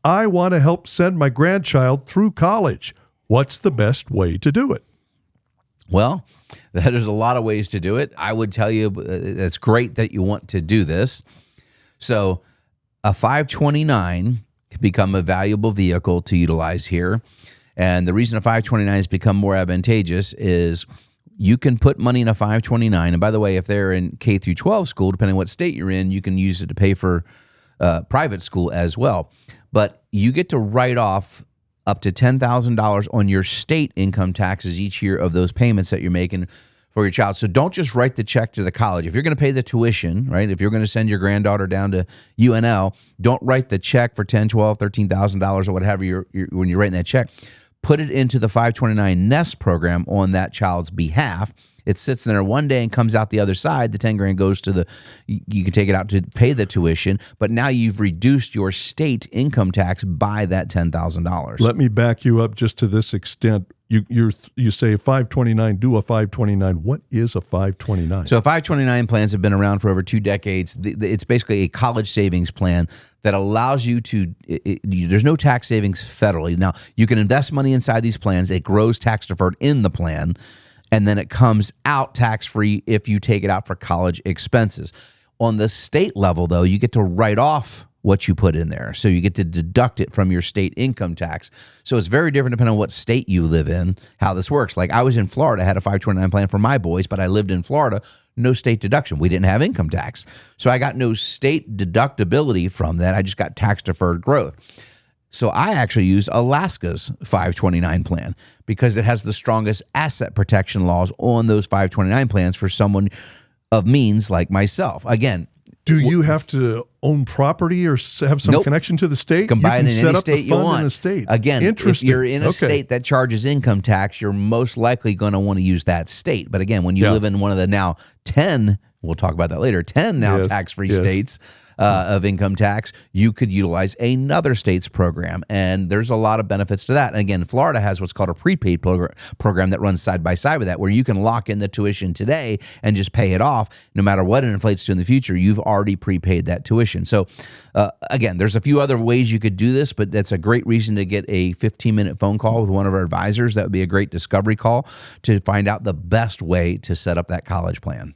I want to help send my grandchild through college. What's the best way to do it? Well, there's a lot of ways to do it. I would tell you it's great that you want to do this. So a 529 can become a valuable vehicle to utilize here. And the reason a 529 has become more advantageous is you can put money in a 529. And by the way, if they're in K through 12 school, depending on what state you're in, you can use it to pay for private school as well. But you get to write off up to $10,000 on your state income taxes each year of those payments that you're making for your child. So don't just write the check to the college. If you're going to pay the tuition, right? If you're going to send your granddaughter down to UNL, don't write the check for $10,000, $12,000, $13,000 or whatever you're when you're writing that check. Put it into the 529 Nest program on that child's behalf. It sits in there one day and comes out the other side. The 10 grand goes to you can take it out to pay the tuition, but now you've reduced your state income tax by that $10,000. Let me back you up just to this extent. You say 529, do a 529. What is a 529? So 529 plans have been around for over 2 decades. It's basically a college savings plan that allows you to, there's no tax savings federally. Now, you can invest money inside these plans. It grows tax deferred in the plan, and then it comes out tax-free if you take it out for college expenses. On the state level, though, you get to write off what you put in there. So you get to deduct it from your state income tax. So it's very different depending on what state you live in, how this works. Like I was in Florida, had a 529 plan for my boys, but I lived in Florida, no state deduction. We didn't have income tax. So I got no state deductibility from that. I just got tax deferred growth. So I actually used Alaska's 529 plan because it has the strongest asset protection laws on those 529 plans for someone of means like myself. Again, do you have to own property or have some connection to the state? You can buy it in any state you want. In a state. Again, if you're in a state that charges income tax, you're most likely going to want to use that state. But again, when you live in one of the now 10, we'll talk about that later, 10 now tax-free states of income tax, you could utilize another state's program. And there's a lot of benefits to that. And again, Florida has what's called a prepaid program that runs side by side with that, where you can lock in the tuition today and just pay it off. No matter what it inflates to in the future, you've already prepaid that tuition. So again, there's a few other ways you could do this, but that's a great reason to get a 15-minute phone call with one of our advisors. That would be a great discovery call to find out the best way to set up that college plan.